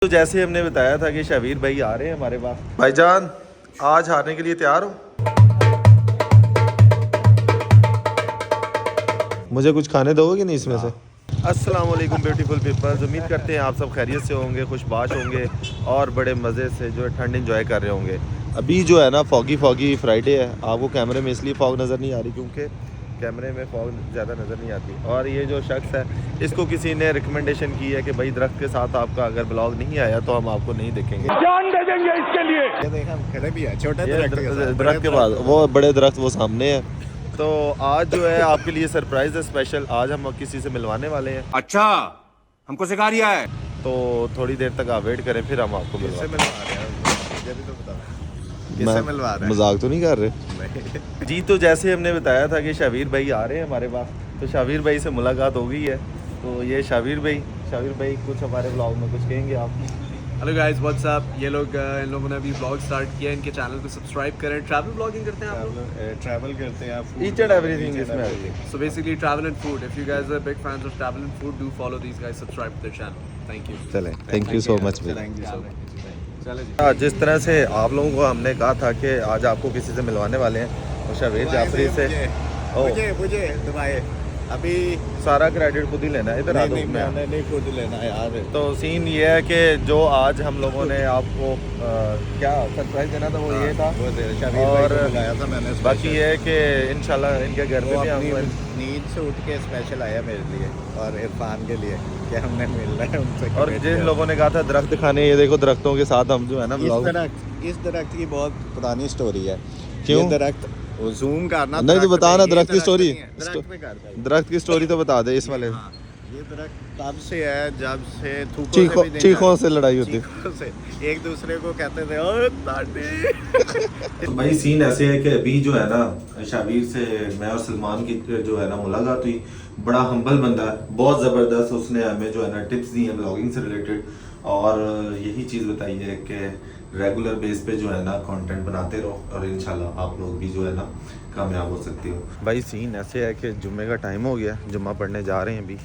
तो जैसे हमने बताया था कि शबीर भाई आ रहे हैं हमारे पास। भाईजान आज हारने के लिए तैयार हो? मुझे कुछ खाने दोगे कि नहीं इसमें से? अस्सलाम वालेकुम ब्यूटीफुल पीपल्स, उम्मीद करते हैं आप सब खैरियत से होंगे, खुशबाश होंगे और बड़े मज़े से जो है ठंड एंजॉय कर रहे होंगे। अभी जो है ना फॉगी फ्राइडे है, आपको कैमरे में इसलिए फॉग नज़र नहीं आ रही क्योंकि कैमरे में फॉग ज़्यादा नज़र नहीं आती। और ये जो शख्स है इसको किसी ने रिकमेंडेशन की है कि भाई दरख्त के साथ आपका अगर ब्लॉग नहीं आया तो हम आपको नहीं देखेंगे, जान दे देंगे इसके लिए। ये देखा खड़े भी है छोटे दरख्त के बाद वो बड़े दरख्त वो सामने है। तो आज जो है आपके लिए सरप्राइज है स्पेशल, आज हम किसी से मिलवाने वाले हैं। अच्छा, हमको सिखा रिया है। तो थोड़ी देर तक आप वेट करें फिर हम आपको किससे मिलवा मिलवा रहे हैं मुझे भी तो बता। किससे मिलवा रहे हैं? मजाक तो नहीं कर रहे नहीं। जी। तो जैसे हमने बताया था कि शबीर भाई आ रहे हैं हमारे पास, तो शबीर भाई से मुलाकात हो गई है। तो ये शबीर भाई कुछ हमारे ब्लॉग में कुछ कहेंगे आप? Hello guys, what's up. ये लोग इन लोगों ने अभी ब्लॉग स्टार्ट किया है, इनके चैनल को सब्सक्राइब करें। ट्रैवल ब्लॉगिंग करते हैं आप लोग? ट्रैवल करते हैं, food Each and everything इसमें आती है। So basically travel and food. If you guys are big fans of travel and food, do follow these guys, subscribe to their channel. Thank you. चलें, थैंक यू सो मच भाई। Thank you so much. चले जी। जिस तरह से आप लोगों को हमने कहा था कि आज आपको किसी से मिलवाने वाले हैं, और शबीर जाफरी से मुझे दुबई अभी सारा क्रेडिट खुद ही लेना है। इधर आ दो। मैंने नहीं खुद लेना यार। तो सीन ये है कि जो आज हम लोगों ने आपको क्या सरप्राइज देना था वो ये था, वो शबीर भाई और को बुलाया था मैंने। बाकी ये है कि इंशाल्लाह इनके घर पे वो भी अपनी आऊँगा। नींद से उठ के स्पेशल आया मेरे लिए और इरफान के लिए कि हमने मिलना है उनसे। और जिन लोगों ने कहा था दरख्त दिखाने, ये देखो दरख्तों के साथ हम जो है ना इस दरख्त की बहुत पुरानी स्टोरी है। क्यों? ये दरख्त वो जूम करना नहीं तो बता ना, ये दरख्त की स्टोरी। दरख्त पे करता है। दरख्त की स्टोरी तो बता दे इस वाले। हाँ, ये दरख्त तब से है जब से थूकों चीखों से लड़ाई होती है। चीखों से एक दूसरे को कहते थे ओ ताटी। तो भाई सीन ऐसे है कि अभी जो है ना शबीर से मैं और सलमान की जो है ना मुलाकात हुई। बड़ा हम्बल बंदा है, बहुत ज़बरदस्त। उसने हमें जो है ना टिप्स दी हैं ब्लॉगिंग से रिलेटेड, और यही चीज़ बताई है कि रेगुलर बेस पे जो है ना कंटेंट बनाते रहो और इंशाल्लाह आप लोग भी जो है ना कामयाब हो सकते हो। भाई सीन ऐसे है कि जुम्मे का टाइम हो गया, जुम्मा पढ़ने जा रहे हैं।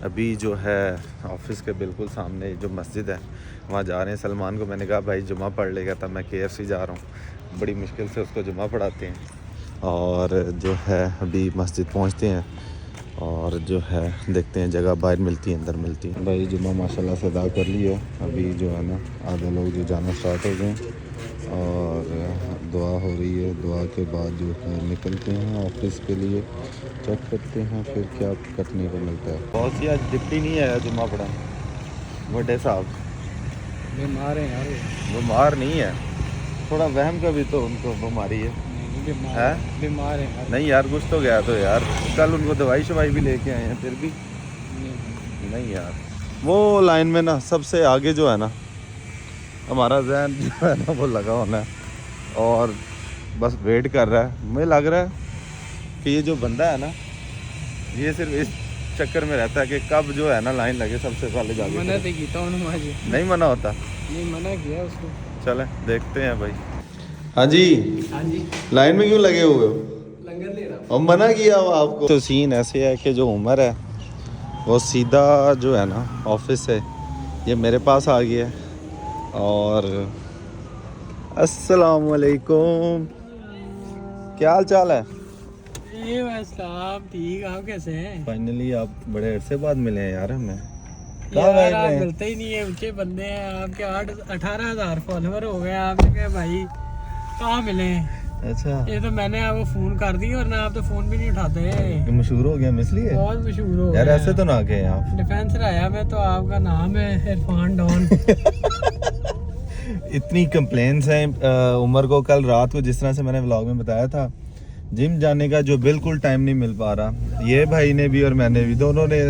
अभी जो है ऑफिस के बिल्कुल सामने जो मस्जिद है वहाँ जा रहे हैं। सलमान को मैंने कहा भाई जुम्मा पढ़ लेगा, तब मैं KFC जा रहा हूँ। बड़ी मुश्किल से उसको जुम्मा पढ़ाते हैं और जो है अभी मस्जिद पहुँचते हैं और जो है देखते हैं जगह बाहर मिलती है अंदर मिलती है। भाई जुम्मा माशाल्लाह से अदा कर लिया। अभी जो है ना आधे लोग जो जाना स्टार्ट हो गए और दुआ हो रही है। दुआ के बाद जो है निकलते हैं ऑफिस के लिए, चेक करते हैं फिर क्या करने को मिलता है। बहुत सी आज डिप्टी नहीं आया जुम्मा पढ़ा। बड़े साहब बीमार है यार। बीमार नहीं है, थोड़ा वहम का भी तो उनको बीमारी है। बीमार है यार। नहीं यार कुछ तो गया तो यार, कल उनको दवाई शवाई भी लेके आए हैं फिर भी नहीं यार। वो लाइन में ना सबसे आगे जो है ना हमारा जहन जो है ना वो लगा होना है और बस वेट कर रहा है। मुझे लग रहा है कि ये जो बंदा है ना ये सिर्फ इस चक्कर में रहता है कि कब जो है ना लाइन लगे सबसे पहले जाके। मना तो किया उन्होंने, नहीं मना होता। नहीं मना किया उसको। चले देखते हैं भाई। हाँ जी, हाँ जी, लाइन में क्यों लगे हुए हो? लंगर ले रहा हूँ। और मना किया हुआ आपको? तो सीन ऐसे है कि जो उमर है वो सीधा जो है ना ऑफिस से ये मेरे पास आ गया है। और अस्सलाम वालेकुम, क्या हाल चाल है? ये बस आप ठीक, आप कैसे हैं? फाइनली आप बड़े अरसे बाद मिले हैं यार हमें। यार आप मिलते ही नहीं है, ऊंचे बंदे हैं आपके। 18,000 फॉलोवर हो गए। आपने कहा भाई कहाँ मिले? अच्छा, ये तो मैंने आपको फोन कर दी और ना आप तो फोन भी नहीं उठाते। मशहूर हो गया हम इसलिए। बहुत मशहूर हो यार गया। ऐसे तो ना कहें आप। डिफेंस से आया मैं तो, आपका नाम है इरफान डॉन। इतनी कंप्लेंट्स हैं उमर को। कल रात को जिस तरह से मैंने व्लॉग में बताया था जिम जाने का जो बिल्कुल टाइम नहीं मिल पा रहा। ये भाई ने भी और मैंने भी, दोनों ने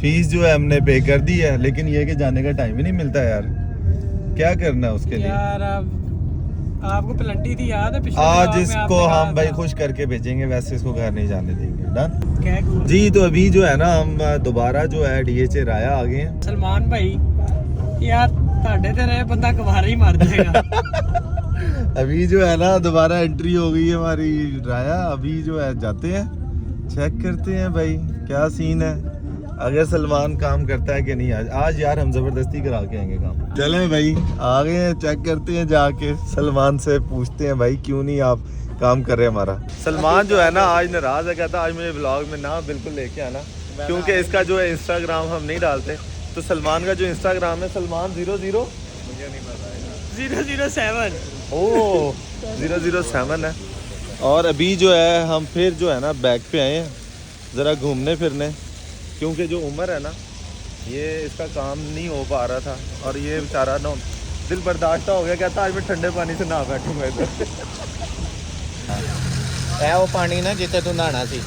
फीस जो है हमने पे कर दी है, लेकिन ये कि जाने का टाइम ही नहीं मिलता यार। क्या करना है उसके लिए यार आपको प्लेंटी थी याद है पिछले आज ब्लॉग में इसको आपने हम कहा भाई था। खुश करके भेजेंगे, वैसे इसको घर नहीं जाने देंगे। डन क्या जी। तो अभी जो है ना हम दोबारा जो है DHA राया आ गए हैं। सलमान भाई यार ਤੁਹਾਡੇ ਤੇ रहे बंदा गवारा ही मार देगा। अभी जो है ना दोबारा एंट्री हो गई है हमारी राया। अभी जो है जाते हैं चेक करते हैं भाई क्या सीन है। अगर सलमान काम करता है कि नहीं आज यार हम जबरदस्ती करा के आएंगे काम। चलें भाई आ गए हैं, चेक करते हैं जाके सलमान से पूछते हैं भाई क्यों नहीं आप काम कर रहे हैं हमारा। सलमान जो है ना आज नाराज है, कहता आज मुझे व्लॉग में ना बिल्कुल लेके आना क्योंकि इसका जो है इंस्टाग्राम हम नहीं डालते। तो सलमान का जो इंस्टाग्राम है सलमान 00 007 ओह 007 है। और अभी जो है हम फिर जो है ना बैक पे आए हैं ज़रा घूमने फिरने, क्योंकि जो उम्र है ना ये इसका काम नहीं हो पा रहा था और ये बेचारा ना दिल बर्दाश्त हो गया, कहता आज मैं ठंडे पानी से नहा बैठूंगा इधर। है वो पानी ना जितने तू नहाना सी,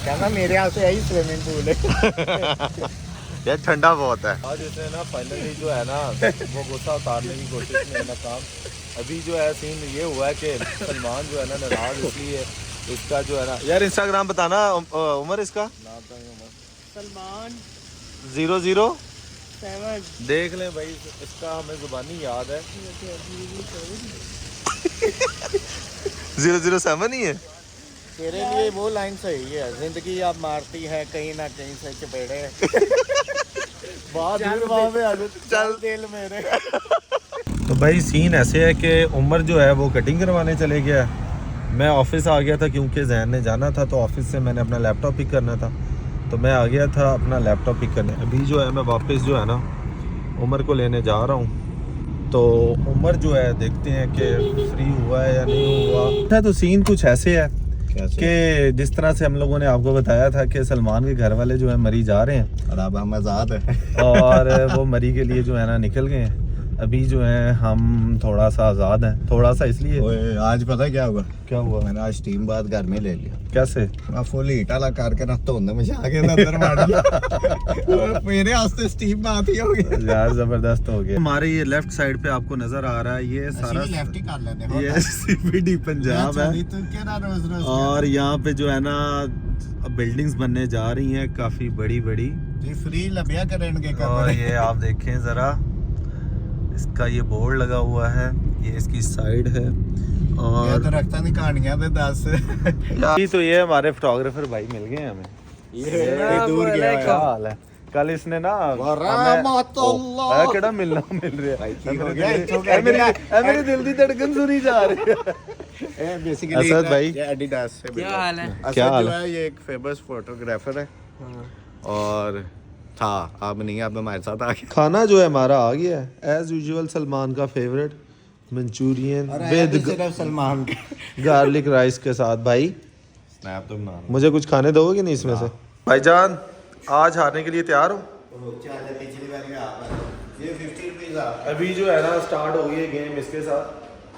कहना मेरे यहाँ से यही स्विमिंग पूल है। यार ठंडा बहुत है। आज इसने ना फाइनली जो है ना वो गुस्सा उतारने की कोशिश में नाकाम। अभी जो है सीन ये हुआ है कि सलमान जो है ना नाराज इसलिए इसका जो है ना यार इंस्टाग्राम बताना उमर इसका सलमान 007 देख लें भाई, इसका हमें जुबानी याद है 007 ही है। तेरे लिए वो लाइन सही है, जिंदगी अब मारती है कहीं ना कहीं से चपेड़े। चल दिल मेरे। तो भाई सीन ऐसे है कि उमर जो है वो कटिंग करवाने चले गया, मैं ऑफिस आ गया था क्योंकि जहन ने जाना था, तो ऑफिस से मैंने अपना लैपटॉप पिक करना था तो मैं आ गया था अपना लैपटॉप पिक करने। अभी जो है मैं वापस जो है ना उमर को लेने जा रहा हूँ, तो उमर जो है देखते हैं कि फ्री हुआ है या नहीं हुआ। तो सीन कुछ ऐसे है कि जिस तरह से हम लोगों ने आपको बताया था कि सलमान के घर वाले जो है मरी जा रहे हैं और अब हम आज़ाद हैं और वो मरी के लिए जो है ना निकल गए हैं। अभी जो है हम थोड़ा सा आज़ाद हैं, थोड़ा सा इसलिए। ओए आज पता है क्या हुआ? क्या हुआ? मैंने आज टीम बात घर में ले लिया। कैसे? मैं फुल हीट वाला करके ना धुंध में जाके अंदर मार दिया। मेरे वास्ते स्टीम बात ही हो गई यार, जबरदस्त हो गया। हमारे ये लेफ्ट साइड पे आपको नजर आ रहा है ये सारा लेफ्ट ही कर लेने ये सीपीडी पंजाब है और यहाँ पे जो है ना बिल्डिंग्स बनने जा रही हैं काफी बड़ी बड़ी। फ्री लबिया करेंगे और ये आप देखें जरा, इसका ये बोर्ड लगा हुआ है, ये इसकी साइड है और ये तो रखता नहीं कहानियां दे 10 ये तो ये हमारे फोटोग्राफर भाई मिल गए हमें। ये दूर गया क्या हाल है? कल इसने ना केड़ा मिलना मिल रहा है, मेरी दिल की धड़कन सुनी जा रही है। बेसिकली असद भाई एडिडास से क्या हाल है? क्या हाल है? ये एक फेमस फोटोग्राफर है और था, अब नहीं, अब हमारे साथ आ गया। खाना जो है हमारा आ गया है एज यूजुअल, सलमान का फेवरेट मंचूरियन विद सिर्फ सलमान का गार्लिक राइस के साथ। भाई स्नैप तो बना मुझे कुछ खाने दोगे नहीं इसमें से? भाईजान आज हारने के लिए तैयार हो? पिछली बार ये 50 रुपीस आ। अभी जो है ना स्टार्ट हो गई है गेम, इसके साथ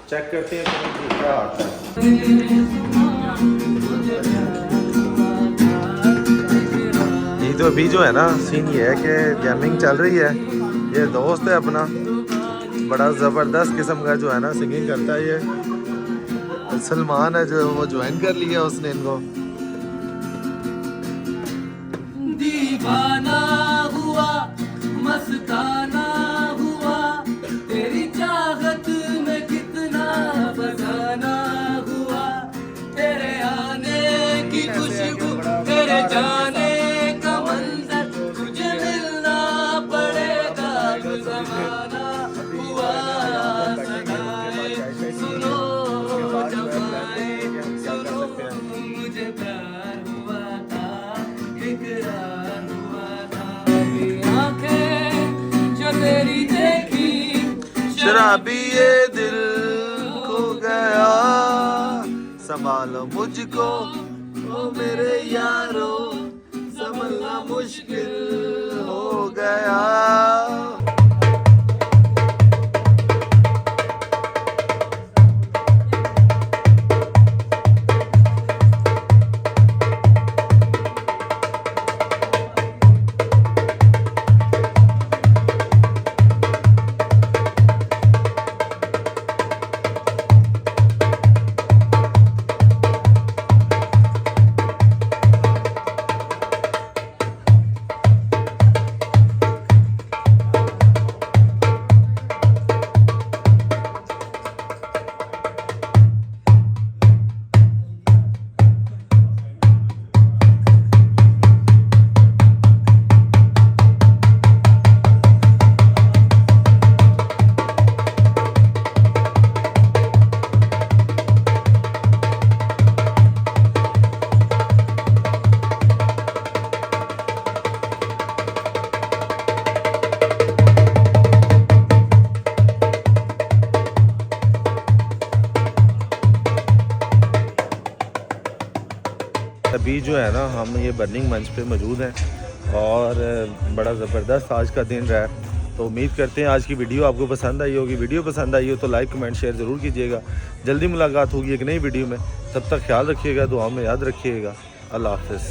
चेक करते हैं कौन क्या हारता है। ये तो अभी जो है ना सीन ये है कि गेमिंग चल रही है। ये दोस्त है अपना, बड़ा ज़बरदस्त किस्म का जो है ना सिंगिंग करता है ये सलमान है जो वो ज्वाइन कर लिया उसने इनको। दीवाना हुआ मस्ताना हुआ तेरी चाहत में कितना फसाना हुआ, तेरे आने की खुशबू तेरे जाने का मंजर तुझे मिलना पड़ेगा, ज़माना हुआ सदाए सुनो जमाए सुनो, मुझे प्यार हुआ था इकरार हुआ था, आंखें जो तेरी देखी शराबी ये दिल खो गया, संभालो मुझको ओ मेरे यारो, संभलना मुश्किल हो गया। अभी जो है ना हम ये बर्निंग मंच पे मौजूद हैं और बड़ा ज़बरदस्त आज का दिन रहा है। तो उम्मीद करते हैं आज की वीडियो आपको पसंद आई होगी। वीडियो पसंद आई हो तो लाइक कमेंट शेयर ज़रूर कीजिएगा। जल्दी मुलाकात होगी एक नई वीडियो में, तब तक ख्याल रखिएगा, दुआ में याद रखिएगा। अल्लाह हाफ़िज़।